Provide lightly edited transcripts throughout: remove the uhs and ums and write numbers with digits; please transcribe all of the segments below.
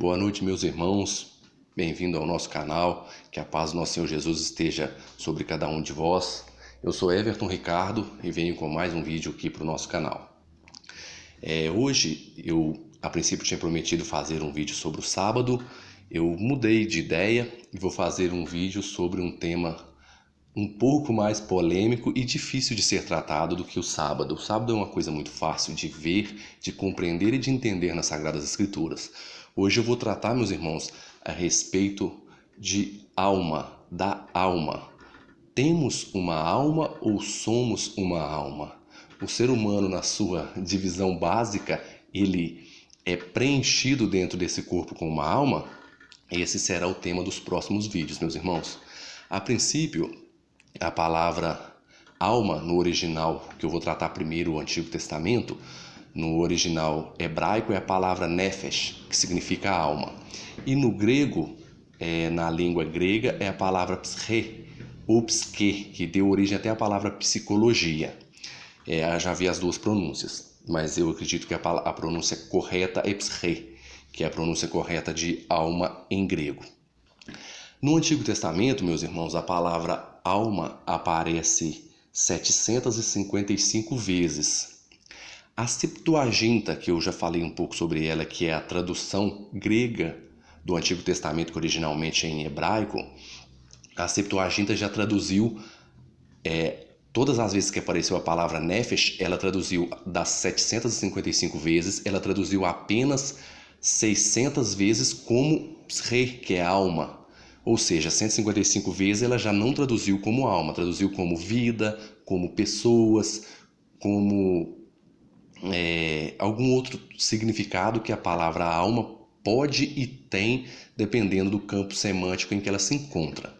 Boa noite, meus irmãos. Bem-vindo ao nosso canal. Que a paz do nosso Senhor Jesus esteja sobre cada um de vós. Eu sou Everton Ricardo e venho com mais um vídeo aqui para o nosso canal. Hoje eu, a princípio, tinha prometido fazer um vídeo sobre o sábado. Eu mudei de ideia e vou fazer um vídeo sobre um tema um pouco mais polêmico e difícil de ser tratado do que o sábado. O sábado é uma coisa muito fácil de ver, de compreender e de entender nas Sagradas Escrituras. Hoje eu vou tratar, meus irmãos, a respeito de alma, da alma. Temos uma alma ou somos uma alma? O ser humano, na sua divisão básica, ele é preenchido dentro desse corpo com uma alma? Esse será o tema dos próximos vídeos, meus irmãos. A princípio, a palavra alma no original, que eu vou tratar primeiro o Antigo Testamento, no original hebraico é a palavra nefesh, que significa alma. E no grego, na língua grega, é a palavra psche, ou psique, que deu origem até à palavra psicologia. Eu já vi as duas pronúncias, mas eu acredito que a pronúncia correta é psche, que é a pronúncia correta de alma em grego. No Antigo Testamento, meus irmãos, a palavra alma aparece 755 vezes. A Septuaginta, que eu já falei um pouco sobre ela, que é a tradução grega do Antigo Testamento, que originalmente é em hebraico, a Septuaginta já traduziu, todas as vezes que apareceu a palavra nefesh, ela traduziu das 755 vezes, ela traduziu apenas 600 vezes como psche, que é alma. Ou seja, 155 vezes ela já não traduziu como alma, traduziu como vida, como pessoas, como algum outro significado que a palavra alma pode e tem, dependendo do campo semântico em que ela se encontra.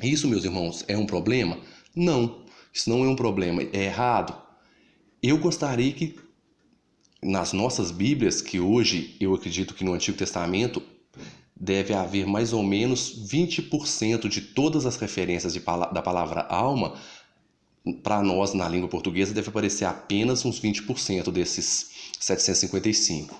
Isso, meus irmãos, é um problema? Não, isso não é um problema, é errado. Eu gostaria que nas nossas Bíblias, que hoje eu acredito que no Antigo Testamento deve haver mais ou menos 20% de todas as referências da palavra alma, para nós na língua portuguesa deve aparecer apenas uns 20% desses 755.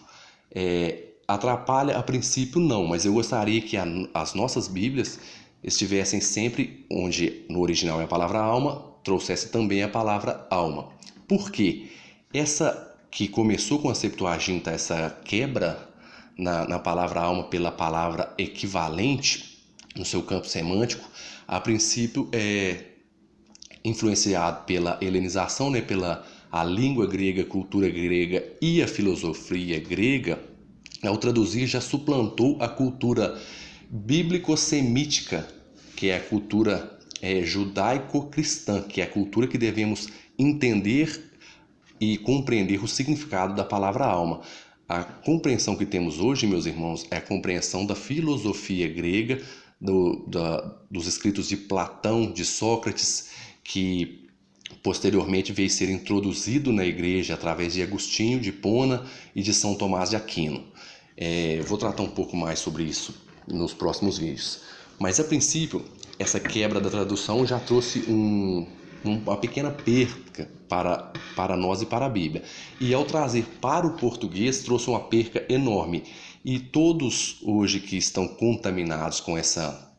Atrapalha a princípio não, mas eu gostaria que as nossas Bíblias estivessem sempre onde no original é a palavra alma, trouxesse também a palavra alma. Por quê? Essa que começou com a Septuaginta, essa quebra na palavra alma pela palavra equivalente no seu campo semântico, a princípio é influenciado pela helenização, pela a língua grega, cultura grega e a filosofia grega. Ao traduzir já suplantou a cultura bíblico-semítica, que é a cultura judaico-cristã, que é a cultura que devemos entender e compreender o significado da palavra alma. A compreensão que temos hoje, meus irmãos, é a compreensão da filosofia grega, dos escritos de Platão, de Sócrates, que posteriormente veio ser introduzido na igreja através de Agostinho de Hipona e de São Tomás de Aquino. Vou tratar um pouco mais sobre isso nos próximos vídeos. Mas, a princípio, essa quebra da tradução já trouxe uma pequena perca para nós e para a Bíblia. E ao trazer para o português, trouxe uma perca enorme. E todos hoje que estão contaminados com essa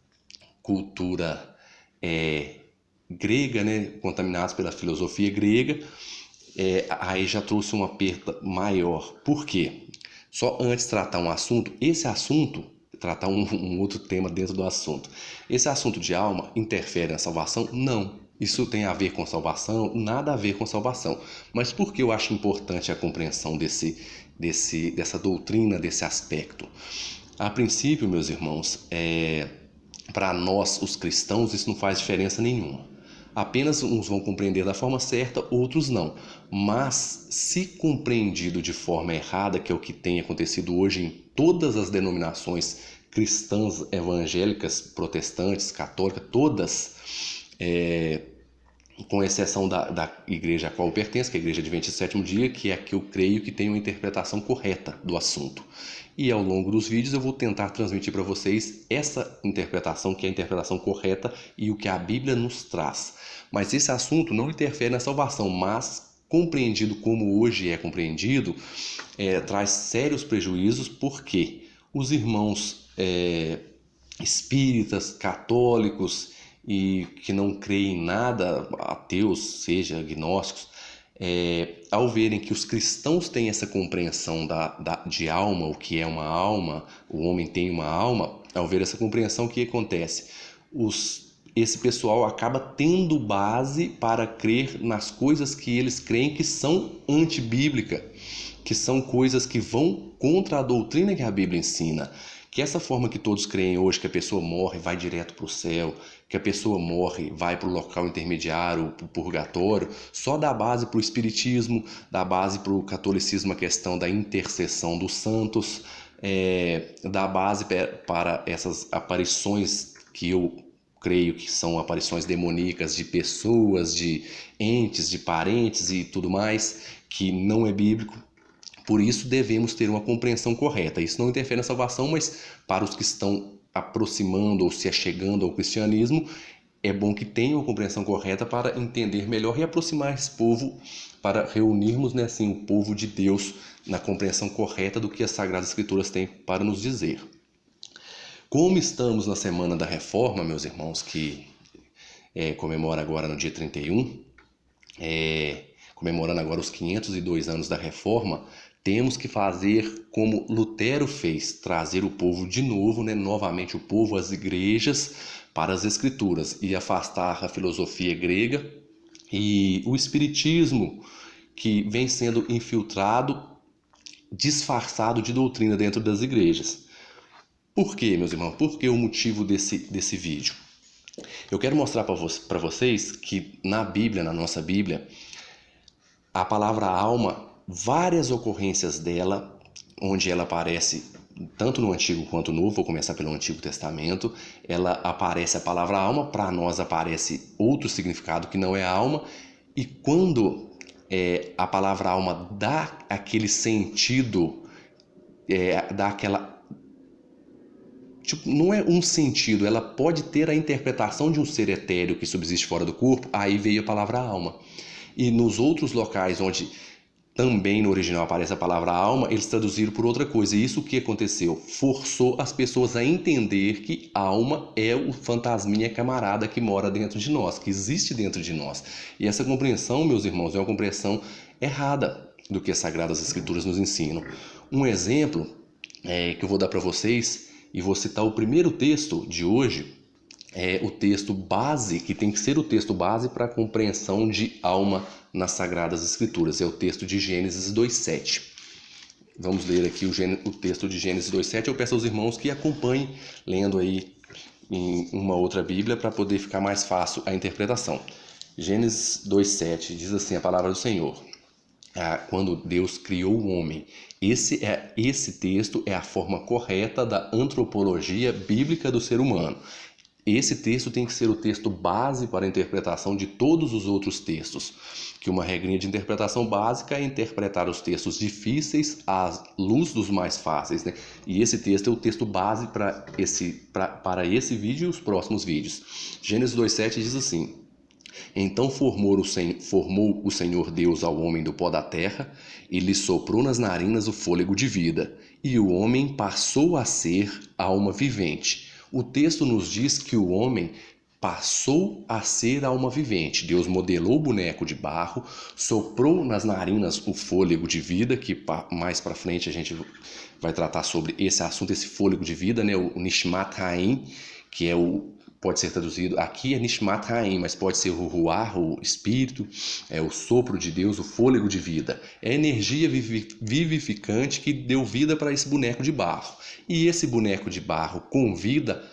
cultura grega, contaminados pela filosofia grega, aí já trouxe uma perda maior. Por quê? Só antes de tratar um assunto, tratar um outro tema dentro do assunto. Esse assunto de alma interfere na salvação? Não. Isso tem a ver com salvação? Nada a ver com salvação. Mas por que eu acho importante a compreensão dessa doutrina, desse aspecto? A princípio, meus irmãos, para nós, os cristãos, isso não faz diferença nenhuma. Apenas uns vão compreender da forma certa, outros não. Mas, se compreendido de forma errada, que é o que tem acontecido hoje em todas as denominações cristãs, evangélicas, protestantes, católicas, todas, com exceção da igreja a qual eu pertenço, que é a Igreja Adventista do Sétimo Dia, que é a que eu creio que tem uma interpretação correta do assunto. E ao longo dos vídeos eu vou tentar transmitir para vocês essa interpretação, que é a interpretação correta e o que a Bíblia nos traz. Mas esse assunto não interfere na salvação, mas compreendido como hoje é compreendido, traz sérios prejuízos. Por quê? os irmãos espíritas, católicos e que não creem em nada, ateus, seja agnósticos, ao verem que os cristãos têm essa compreensão de alma, o que é uma alma, o homem tem uma alma, ao ver essa compreensão, o que acontece? Esse pessoal acaba tendo base para crer nas coisas que eles creem que são antibíblicas, que são coisas que vão contra a doutrina que a Bíblia ensina. Que essa forma que todos creem hoje, que a pessoa morre, vai direto para o céu, que a pessoa morre, vai para o local intermediário, para o purgatório, só dá base para o espiritismo, dá base para o catolicismo a questão da intercessão dos santos, dá base para essas aparições que eu creio que são aparições demoníacas de pessoas, de entes, de parentes e tudo mais, que não é bíblico. Por isso devemos ter uma compreensão correta. Isso não interfere na salvação, mas para os que estão aproximando ou se achegando ao cristianismo, é bom que tenham a compreensão correta para entender melhor e aproximar esse povo, para reunirmos, né, assim, o povo de Deus na compreensão correta do que as Sagradas Escrituras têm para nos dizer. Como estamos na Semana da Reforma, meus irmãos, que comemora agora no dia 31, comemorando agora os 502 anos da Reforma, temos que fazer como Lutero fez, trazer o povo de novo, né, novamente o povo às igrejas, para as Escrituras, e afastar a filosofia grega e o espiritismo que vem sendo infiltrado, disfarçado de doutrina dentro das igrejas. Por quê, meus irmãos? Por que o motivo desse vídeo? Eu quero mostrar para vocês que na Bíblia, na nossa Bíblia, a palavra alma, várias ocorrências dela, onde ela aparece tanto no Antigo quanto no Novo, vou começar pelo Antigo Testamento, ela aparece a palavra alma, para nós aparece outro significado que não é alma, e quando a palavra alma dá aquele sentido, dá aquela... Tipo, não é um sentido, ela pode ter a interpretação de um ser etéreo que subsiste fora do corpo, aí veio a palavra alma. E nos outros locais onde também no original aparece a palavra alma, eles traduziram por outra coisa. E isso o que aconteceu? Forçou as pessoas a entender que alma é o fantasminha camarada que mora dentro de nós, que existe dentro de nós. E essa compreensão, meus irmãos, é uma compreensão errada do que as Sagradas Escrituras nos ensinam. Um exemplo que eu vou dar para vocês, e vou citar o primeiro texto de hoje, o texto base, que tem que ser o texto base para a compreensão de alma nas Sagradas Escrituras. É o texto de Gênesis 2:7. Vamos ler aqui o texto de Gênesis 2:7. Eu peço aos irmãos que acompanhem lendo aí em uma outra Bíblia para poder ficar mais fácil a interpretação. Gênesis 2:7 diz assim a palavra do Senhor. Quando Deus criou o homem. Esse texto é a forma correta da antropologia bíblica do ser humano. Esse texto tem que ser o texto base para a interpretação de todos os outros textos, que uma regrinha de interpretação básica é interpretar os textos difíceis à luz dos mais fáceis, né? E esse texto é o texto base para esse vídeo e os próximos vídeos. Gênesis 2:7 diz assim: Então formou o Senhor Deus ao homem do pó da terra e lhe soprou nas narinas o fôlego de vida, e o homem passou a ser alma vivente. O texto nos diz que o homem passou a ser alma vivente. Deus modelou o boneco de barro, soprou nas narinas o fôlego de vida, que mais para frente a gente vai tratar sobre esse assunto, esse fôlego de vida, né? O Nishmat Haim, que pode ser traduzido, aqui é Nishmat Haim, mas pode ser o Ruach, o espírito, o sopro de Deus, o fôlego de vida. É a energia vivificante que deu vida para esse boneco de barro. E esse boneco de barro com vida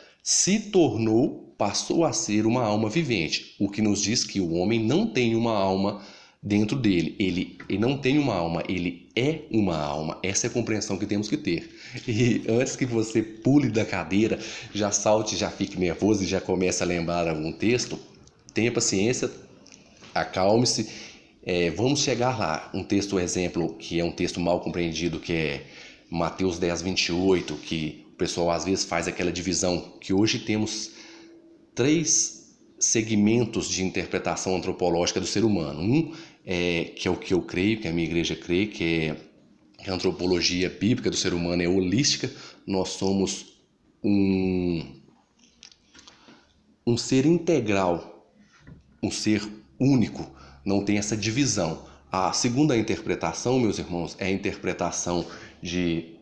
passou a ser uma alma vivente, o que nos diz que o homem não tem uma alma dentro dele. Ele não tem uma alma, ele é uma alma. Essa é a compreensão que temos que ter. E antes que você pule da cadeira, já salte, já fique nervoso e já comece a lembrar algum texto, tenha paciência, acalme-se. Vamos chegar lá. Um texto, exemplo, que é um texto mal compreendido, que é Mateus 10:28, que o pessoal às vezes faz aquela divisão, que hoje temos 3 segmentos de interpretação antropológica do ser humano. Que é o que eu creio, que a minha igreja crê, que é que a antropologia bíblica do ser humano é holística, nós somos um ser integral, um ser único, não tem essa divisão. A segunda interpretação, meus irmãos, é a interpretação de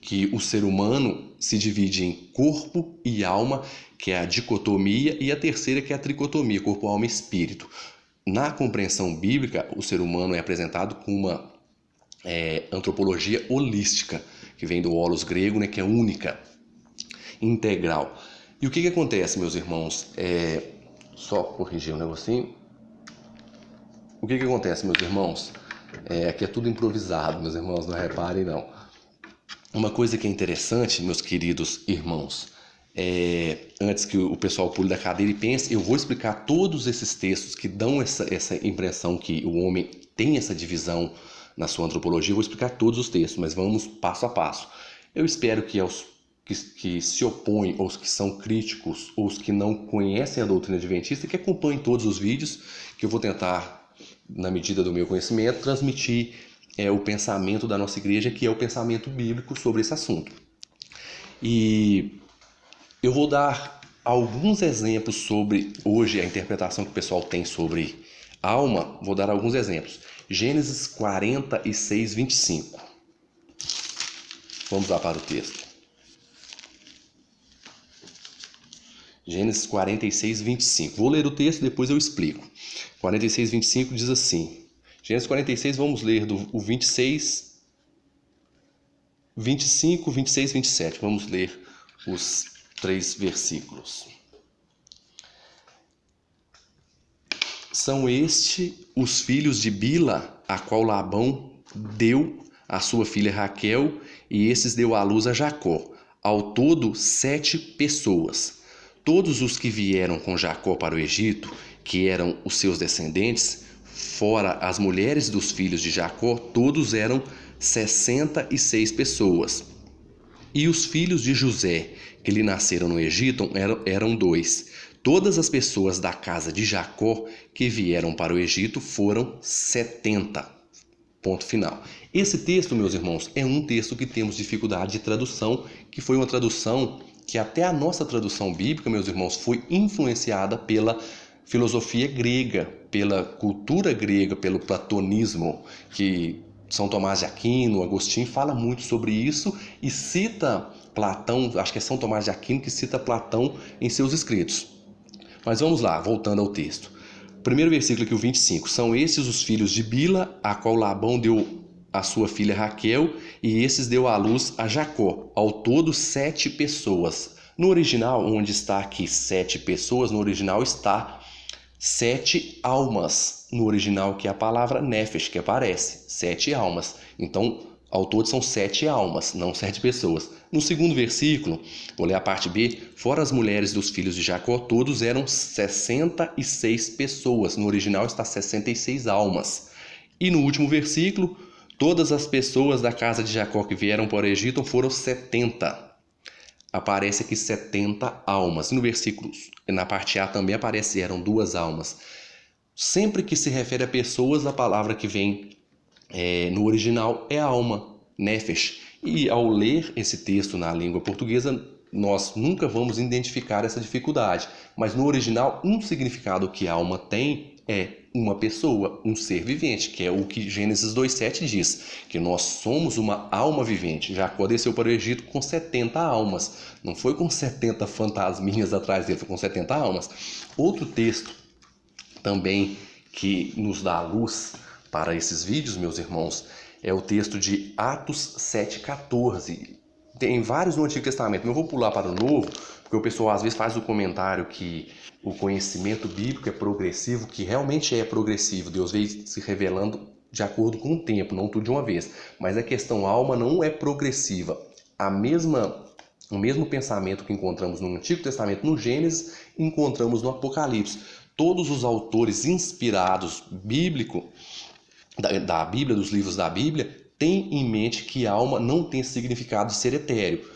que o ser humano se divide em corpo e alma, que é a dicotomia, e a terceira que é a tricotomia, corpo, alma e espírito. Na compreensão bíblica, o ser humano é apresentado com uma antropologia holística, que vem do holos grego, né, que é única, integral. E o que acontece, meus irmãos? Só corrigir um negocinho. O que acontece, meus irmãos? Aqui é tudo improvisado, meus irmãos, não reparem não. Uma coisa que é interessante, meus queridos irmãos, antes que o pessoal pule da cadeira e pense, eu vou explicar todos esses textos que dão essa impressão que o homem tem essa divisão na sua antropologia, eu vou explicar todos os textos, mas vamos passo a passo. Eu espero que aos que se opõem, ou os que são críticos, ou os que não conhecem a doutrina adventista, que acompanhem todos os vídeos, que eu vou tentar, na medida do meu conhecimento, transmitir o pensamento da nossa igreja, que é o pensamento bíblico sobre esse assunto. E eu vou dar alguns exemplos sobre, hoje, a interpretação que o pessoal tem sobre alma, vou dar alguns exemplos. Gênesis 46, 25. Vamos lá para o texto. Gênesis 46, 25. Vou ler o texto e depois eu explico. 46, 25 diz assim. Gênesis 46, vamos ler o 26, 25, 26, 27. Vamos ler os 3 versículos. São os filhos de Bila, a qual Labão deu a sua filha Raquel, e esses deu à luz a Jacó. Ao todo, 7 pessoas. Todos os que vieram com Jacó para o Egito, que eram os seus descendentes, fora as mulheres dos filhos de Jacó, todos eram 66 pessoas. E os filhos de José, que lhe nasceram no Egito, eram 2. Todas as pessoas da casa de Jacó que vieram para o Egito foram 70. Ponto final. Esse texto, meus irmãos, é um texto que temos dificuldade de tradução, que foi uma tradução que até a nossa tradução bíblica, meus irmãos, foi influenciada pela filosofia grega, pela cultura grega, pelo platonismo, que São Tomás de Aquino, Agostinho fala muito sobre isso e cita Platão, acho que é São Tomás de Aquino que cita Platão em seus escritos. Mas vamos lá, voltando ao texto. Primeiro versículo aqui, o 25. São esses os filhos de Bila, a qual Labão deu a sua filha Raquel, e esses deu à luz a Jacó. Ao todo, 7 pessoas. No original, onde está aqui 7 pessoas, no original está 7 almas. No original, que é a palavra nefesh, que aparece. 7 almas. Então, ao todo são 7 almas, não 7 pessoas. No segundo versículo, vou ler a parte B. Fora as mulheres dos filhos de Jacó, todos eram 66 pessoas. No original está 66 almas. E no último versículo, todas as pessoas da casa de Jacó que vieram para o Egito foram 70. Aparece aqui 70 almas. E no versículo, na parte A também aparece, eram 2 almas. Sempre que se refere a pessoas, a palavra que vem no original é alma, nefesh. E ao ler esse texto na língua portuguesa, nós nunca vamos identificar essa dificuldade. Mas no original, um significado que alma tem é uma pessoa, um ser vivente, que é o que Gênesis 2,7 diz, que nós somos uma alma vivente. Jacó desceu para o Egito com 70 almas, não foi com 70 fantasminhas atrás dele, foi com 70 almas. Outro texto também que nos dá luz para esses vídeos, meus irmãos, é o texto de Atos 7,14. Tem vários no Antigo Testamento, mas eu vou pular para o Novo, porque o pessoal às vezes faz o comentário que o conhecimento bíblico é progressivo, que realmente é progressivo. Deus veio se revelando de acordo com o tempo, não tudo de uma vez. Mas a questão alma não é progressiva. O mesmo pensamento que encontramos no Antigo Testamento, no Gênesis, encontramos no Apocalipse. Todos os autores inspirados da Bíblia, dos livros da Bíblia, têm em mente que alma não tem significado de ser etéreo.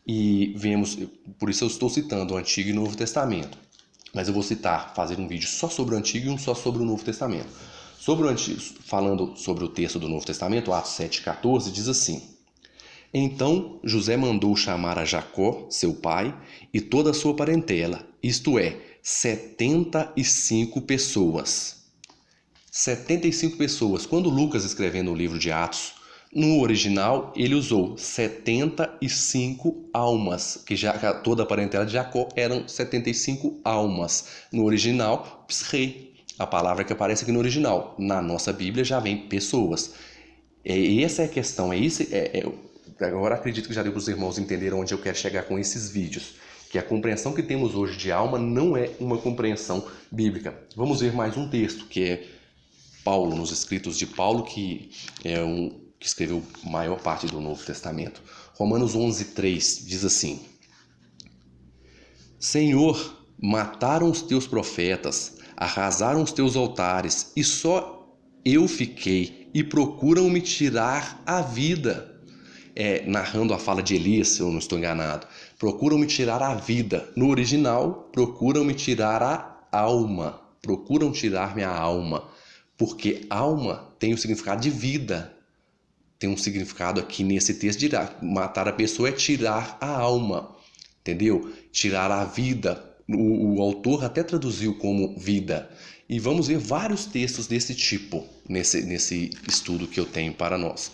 E vemos, por isso eu estou citando o Antigo e o Novo Testamento. Mas eu vou fazer um vídeo só sobre o Antigo e um só sobre o Novo Testamento. Falando sobre o texto do Novo Testamento, Atos 7,14, diz assim: Então José mandou chamar a Jacó, seu pai, e toda a sua parentela, isto é, 75 pessoas. 75 pessoas. Quando Lucas escrevendo o livro de Atos, no original ele usou 75 almas, que já toda a parentela de Jacó eram 75 almas. No original, psrei, a palavra que aparece aqui no original. Na nossa Bíblia já vem pessoas. Essa é a questão. Agora acredito que já deu para os irmãos entenderem onde eu quero chegar com esses vídeos. Que a compreensão que temos hoje de alma não é uma compreensão bíblica. Vamos ver mais um texto, que é Paulo, nos escritos de Paulo, que escreveu a maior parte do Novo Testamento. Romanos 11:3 diz assim: Senhor, mataram os teus profetas, arrasaram os teus altares, e só eu fiquei, e procuram me tirar a vida. Narrando a fala de Elias, se eu não estou enganado. Procuram me tirar a vida. No original, procuram me tirar a alma. Procuram tirar minha alma. Porque alma tem o significado de vida. Tem um significado aqui nesse texto de matar a pessoa é tirar a alma. Entendeu? Tirar a vida. O autor até traduziu como vida. E vamos ver vários textos desse tipo nesse estudo que eu tenho para nós.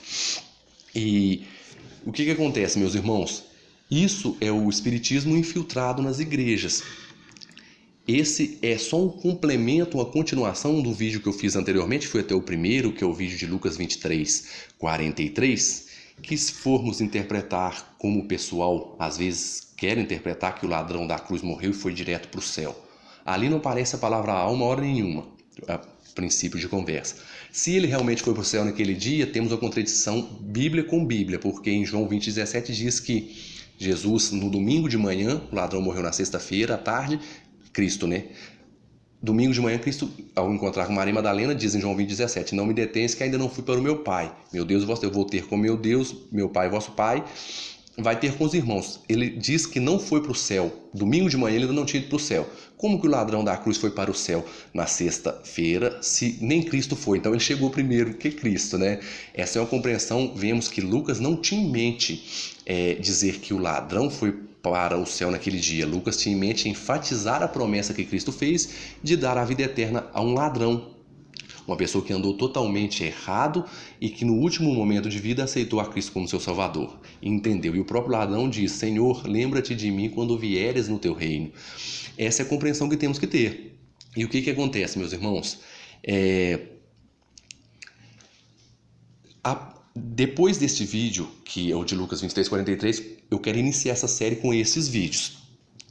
E o que acontece, meus irmãos? Isso é o espiritismo infiltrado nas igrejas. Esse é só um complemento, uma continuação do vídeo que eu fiz anteriormente, foi até o primeiro, que é o vídeo de Lucas 23:43, que se formos interpretar como o pessoal às vezes quer interpretar, que o ladrão da cruz morreu e foi direto para o céu. Ali não aparece a palavra alma hora nenhuma, a princípio de conversa. Se ele realmente foi para o céu naquele dia, temos uma contradição Bíblia com Bíblia, porque em João 20:17 diz que Jesus, no domingo de manhã, o ladrão morreu na sexta-feira, à tarde, Cristo, né? Domingo de manhã, Cristo, ao encontrar com Maria Madalena, diz em João 20:17, não me detens que ainda não fui para o meu Pai. Meu Deus, eu vou ter com meu Deus, meu Pai, vosso Pai, vai ter com os irmãos. Ele diz que não foi para o céu. Domingo de manhã ele ainda não tinha ido para o céu. Como que o ladrão da cruz foi para o céu na sexta-feira, se nem Cristo foi? Então ele chegou primeiro que Cristo, né? Essa é uma compreensão. Vemos que Lucas não tinha em mente dizer que o ladrão foi para o céu naquele dia. Lucas tinha em mente enfatizar a promessa que Cristo fez de dar a vida eterna a um ladrão. Uma pessoa que andou totalmente errado e que no último momento de vida aceitou a Cristo como seu Salvador. E entendeu. E o próprio ladrão diz: Senhor, lembra-te de mim quando vieres no teu reino. Essa é a compreensão que temos que ter. E o que acontece, meus irmãos? Depois deste vídeo, que é o de Lucas 23:43, eu quero iniciar essa série com esses vídeos.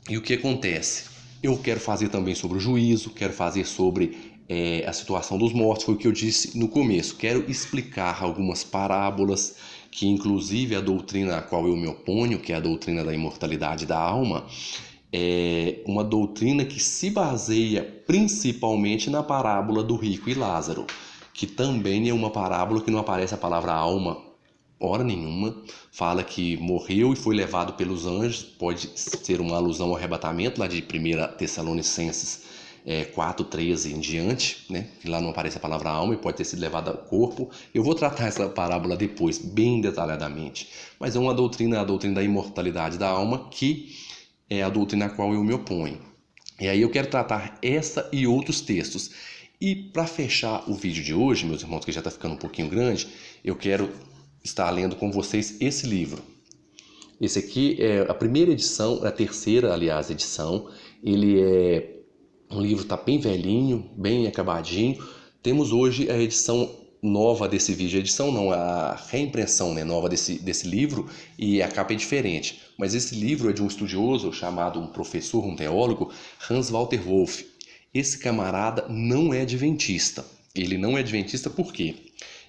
E o que acontece? Eu quero fazer também sobre o juízo, quero fazer sobre a situação dos mortos, foi o que eu disse no começo. Quero explicar algumas parábolas, que inclusive a doutrina a qual eu me oponho, que é a doutrina da imortalidade da alma, é uma doutrina que se baseia principalmente na parábola do rico e Lázaro, que também é uma parábola que não aparece a palavra alma hora nenhuma, fala que morreu e foi levado pelos anjos, pode ser uma alusão ao arrebatamento lá de 1 Tessalonicenses 4:13 em diante, né? Lá não aparece a palavra alma e pode ter sido levado ao corpo. Eu vou tratar essa parábola depois, bem detalhadamente, mas é uma doutrina, a doutrina da imortalidade da alma, que é a doutrina a qual eu me oponho. E aí eu quero tratar essa e outros textos. E para fechar o vídeo de hoje, meus irmãos, que já está ficando um pouquinho grande, eu quero estar lendo com vocês esse livro. Esse aqui é a primeira edição, a terceira, aliás, edição. Ele é um livro, tá bem velhinho, bem acabadinho. Temos hoje a edição nova desse vídeo. A edição não, a reimpressão, né, nova desse livro, e a capa é diferente. Mas esse livro é de um estudioso chamado, um professor, um teólogo, Hans Walter Wolff. Esse camarada não é adventista. Ele não é adventista por quê?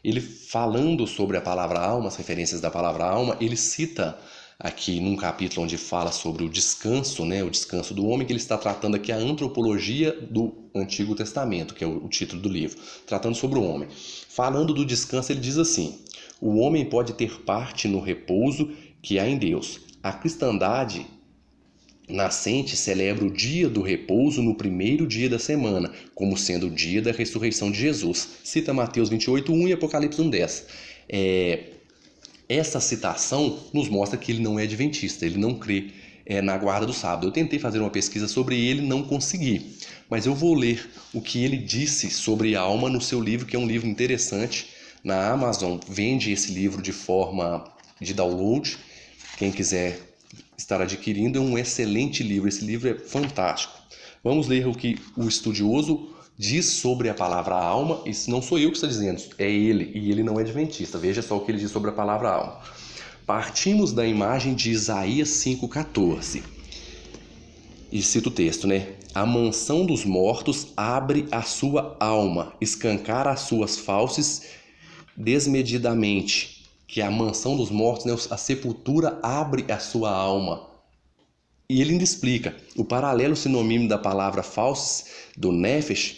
Ele, falando sobre a palavra alma, as referências da palavra alma, ele cita aqui num capítulo onde fala sobre o descanso, né, o descanso do homem, que ele está tratando aqui a antropologia do Antigo Testamento, que é o título do livro, tratando sobre o homem. Falando do descanso, ele diz assim: o homem pode ter parte no repouso que há em Deus. A cristandade nascente celebra o dia do repouso no primeiro dia da semana, como sendo o dia da ressurreição de Jesus. Cita Mateus 28:1 e Apocalipse 1:10. Essa citação nos mostra que ele não é adventista, ele não crê na guarda do sábado. Eu tentei fazer uma pesquisa sobre ele, não consegui. Mas eu vou ler o que ele disse sobre a alma no seu livro, que é um livro interessante. Na Amazon vende esse livro de forma de download. Quem quiser estar adquirindo, é um excelente livro. Esse livro é fantástico. Vamos ler o que o estudioso diz sobre a palavra alma. Isso não sou eu que estou dizendo, é ele. E ele não é adventista. Veja só o que ele diz sobre a palavra alma. Partimos da imagem de Isaías 5,14. E cito o texto, né? A mansão dos mortos abre a sua alma, escancara as suas fauces desmedidamente. Que a mansão dos mortos, né? A sepultura abre a sua alma. E ele ainda explica, o paralelo sinônimo da palavra fauces, do nefesh,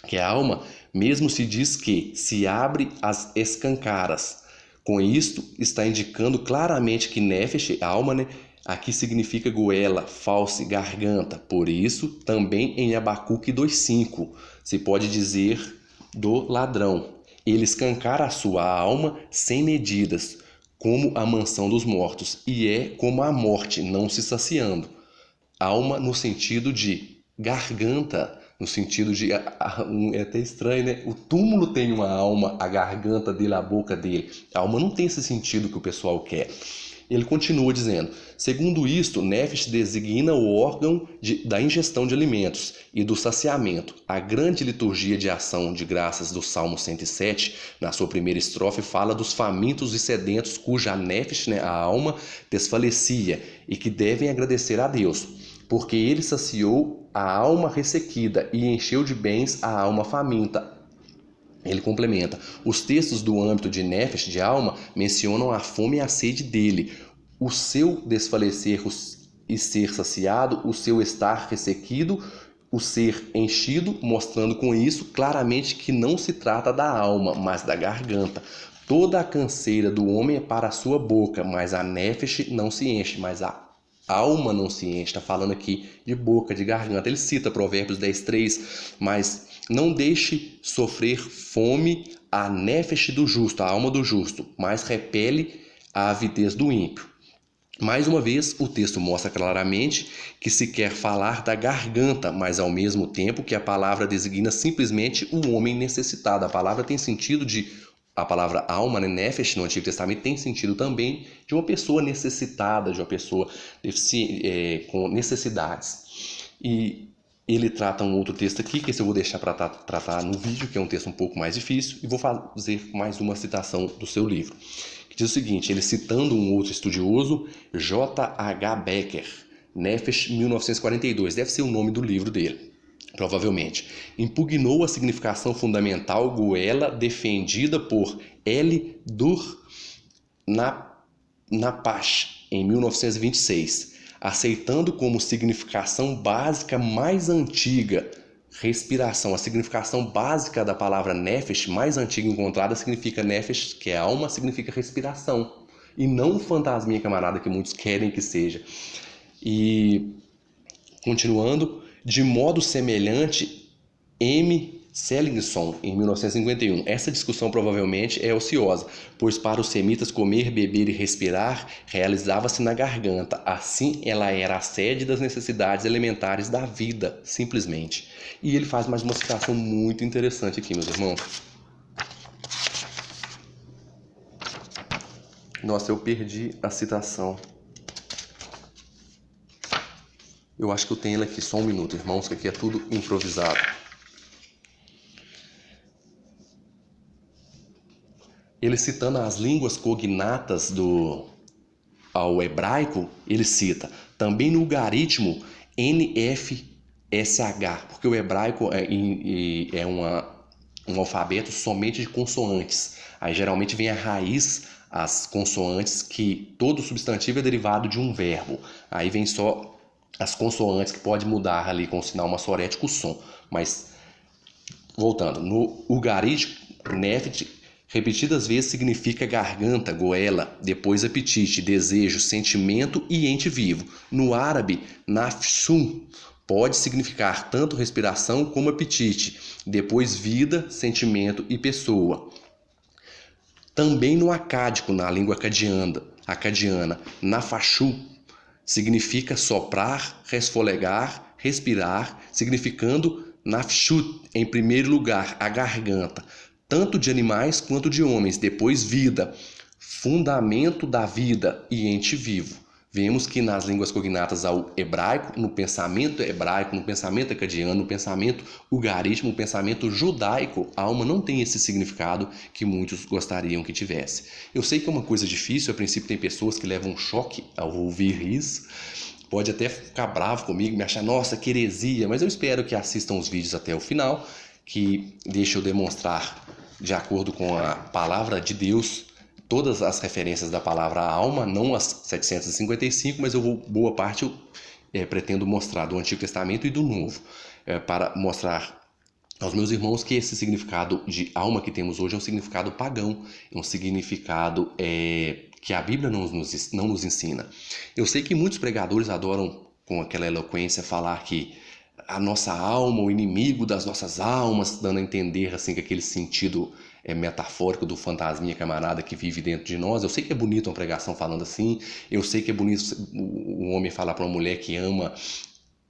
que é a alma, mesmo se diz que se abre as escancaras. Com isto, está indicando claramente que nefesh, a alma, né? Aqui significa goela, false, garganta. Por isso, também em Abacuque 2,5, se pode dizer do ladrão. Ele escancara a sua alma sem medidas, como a mansão dos mortos, e é como a morte, não se saciando. Alma no sentido de garganta, no sentido de... É até estranho, né? O túmulo tem uma alma, a garganta dele, a boca dele. A alma não tem esse sentido que o pessoal quer. Ele continua dizendo, segundo isto, nefesh designa o órgão da ingestão de alimentos e do saciamento. A grande liturgia de ação de graças do Salmo 107, na sua primeira estrofe, fala dos famintos e sedentos cuja nefesh, né, a alma, desfalecia e que devem agradecer a Deus, porque ele saciou a alma ressequida e encheu de bens a alma faminta. Ele complementa, os textos do âmbito de nefesh, de alma, mencionam a fome e a sede dele, o seu desfalecer e ser saciado, o seu estar ressequido, o ser enchido, mostrando com isso claramente que não se trata da alma, mas da garganta. Toda a canseira do homem é para a sua boca, mas a nefesh não se enche, mas a alma não se enche. Está falando aqui de boca, de garganta. Ele cita Provérbios 10:3, mas não deixe sofrer fome a nefesh do justo, a alma do justo, mas repele a avidez do ímpio. Mais uma vez, o texto mostra claramente que se quer falar da garganta, mas ao mesmo tempo que a palavra designa simplesmente o homem necessitado. A palavra tem sentido de... A palavra alma, né, nefesh, no Antigo Testamento, tem sentido também de uma pessoa necessitada, de uma pessoa com necessidades. E ele trata um outro texto aqui, que esse eu vou deixar para tratar no vídeo, que é um texto um pouco mais difícil, e vou fazer mais uma citação do seu livro, que diz o seguinte, ele citando um outro estudioso, J.H. Becker, Nefesh 1942, deve ser o nome do livro dele. Provavelmente, impugnou a significação fundamental goela defendida por L. Dur Napash em 1926, aceitando como significação básica mais antiga respiração. A significação básica da palavra nefesh mais antiga encontrada significa nefesh, que é alma, significa respiração, e não fantasminha camarada que muitos querem que seja. E continuando, de modo semelhante, M. Seligson, em 1951. Essa discussão provavelmente é ociosa, pois para os semitas comer, beber e respirar realizava-se na garganta. Assim, ela era a sede das necessidades elementares da vida, simplesmente. E ele faz mais uma citação muito interessante aqui, meus irmãos. Nossa, eu perdi a citação. Eu acho que eu tenho ele aqui, só um minuto, irmãos, que aqui é tudo improvisado. Ele citando as línguas cognatas ao hebraico, ele cita também no ugaritmo NFSH, porque o hebraico é um alfabeto somente de consoantes. Aí geralmente vem a raiz, as consoantes, que todo substantivo é derivado de um verbo. Aí vem só as consoantes, que pode mudar ali com o sinal massorético o som. Mas, voltando, no ugarítico, nefesh Repetidas vezes significa garganta, goela, depois apetite, desejo, sentimento e ente vivo. No árabe, nafsun pode significar tanto respiração como apetite, depois vida, sentimento e pessoa. Também no acádico, na língua acadiana, nafashu significa soprar, resfolegar, respirar, significando nafshut, em primeiro lugar, a garganta, tanto de animais quanto de homens, depois vida, fundamento da vida e ente vivo. Vemos que nas línguas cognatas ao hebraico, no pensamento acadiano, no pensamento ugarítico, no pensamento judaico, a alma não tem esse significado que muitos gostariam que tivesse. Eu sei que é uma coisa difícil, a princípio tem pessoas que levam um choque ao ouvir isso, pode até ficar bravo comigo, me achar, nossa, que heresia, mas eu espero que assistam os vídeos até o final, que deixe eu demonstrar, de acordo com a palavra de Deus, todas as referências da palavra alma, não as 755, mas boa parte eu pretendo mostrar do Antigo Testamento e do Novo, para mostrar aos meus irmãos que esse significado de alma que temos hoje é um significado pagão, é um significado que a Bíblia não nos ensina. Eu sei que muitos pregadores adoram, com aquela eloquência, falar que a nossa alma, o inimigo das nossas almas, dando a entender assim, que aquele sentido metafórico do fantasminha camarada que vive dentro de nós. Eu sei que é bonito uma pregação falando assim, eu sei que é bonito um homem falar para uma mulher que ama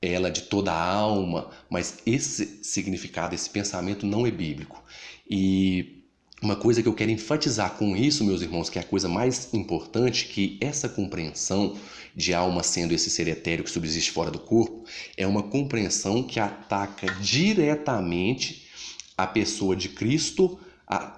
ela de toda a alma, mas esse significado, esse pensamento não é bíblico. E uma coisa que eu quero enfatizar com isso, meus irmãos, que é a coisa mais importante, que essa compreensão de alma sendo esse ser etéreo que subsiste fora do corpo, é uma compreensão que ataca diretamente a pessoa de Cristo,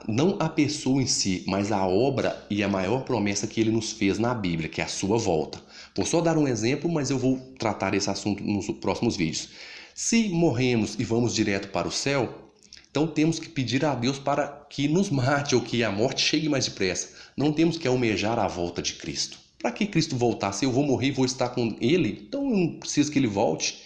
não a pessoa em si, mas a obra e a maior promessa que ele nos fez na Bíblia, que é a sua volta. Vou só dar um exemplo, mas eu vou tratar esse assunto nos próximos vídeos. Se morremos e vamos direto para o céu, então temos que pedir a Deus para que nos mate ou que a morte chegue mais depressa. Não temos que almejar a volta de Cristo. Para que Cristo voltar? Se eu vou morrer e vou estar com Ele, então eu não preciso que Ele volte.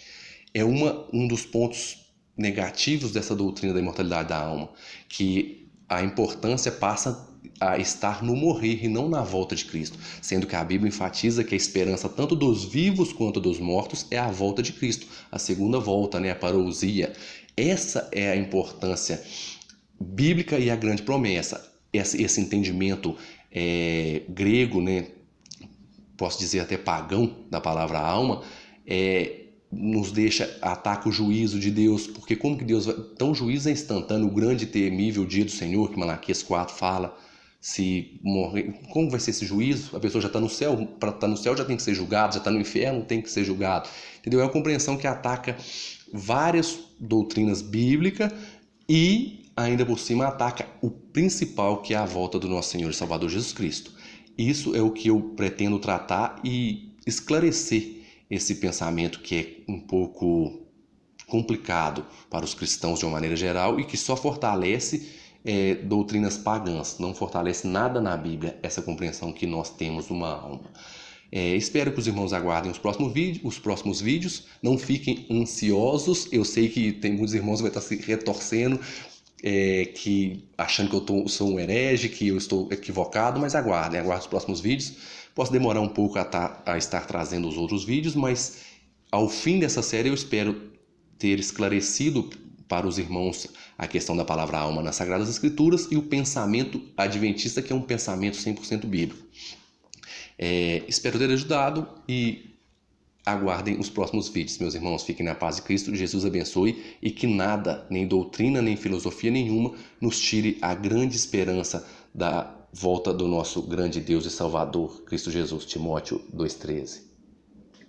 É um dos pontos negativos dessa doutrina da imortalidade da alma, que a importância passa a estar no morrer e não na volta de Cristo, sendo que a Bíblia enfatiza que a esperança tanto dos vivos quanto dos mortos é a volta de Cristo, a segunda volta, a parousia. Essa é a importância bíblica e a grande promessa. Esse entendimento grego, posso dizer até pagão, da palavra alma, nos ataca o juízo de Deus, porque como que Deus vai... Então o juízo é instantâneo, o grande e temível dia do Senhor, que Malaquias 4 fala. Se morrer, como vai ser esse juízo? A pessoa já está no céu, para estar no céu já tem que ser julgado, já está no inferno, tem que ser julgado. Entendeu? É uma compreensão que ataca várias doutrinas bíblicas e ainda por cima ataca o principal, que é a volta do nosso Senhor e Salvador Jesus Cristo. Isso é o que eu pretendo tratar e esclarecer esse pensamento que é um pouco complicado para os cristãos de uma maneira geral e que só fortalece doutrinas pagãs, não fortalece nada na Bíblia essa compreensão que nós temos uma alma. Espero que os irmãos aguardem os próximos vídeos, não fiquem ansiosos, eu sei que tem muitos irmãos que vão estar se retorcendo, achando que eu sou um herege, que eu estou equivocado, mas aguardem os próximos vídeos. Posso demorar um pouco a estar trazendo os outros vídeos, mas ao fim dessa série eu espero ter esclarecido para os irmãos a questão da palavra alma nas Sagradas Escrituras e o pensamento adventista, que é um pensamento 100% bíblico. Espero ter ajudado e aguardem os próximos vídeos. Meus irmãos, fiquem na paz de Cristo, Jesus abençoe e que nada, nem doutrina, nem filosofia nenhuma, nos tire a grande esperança da volta do nosso grande Deus e Salvador, Cristo Jesus. Timóteo 2,13.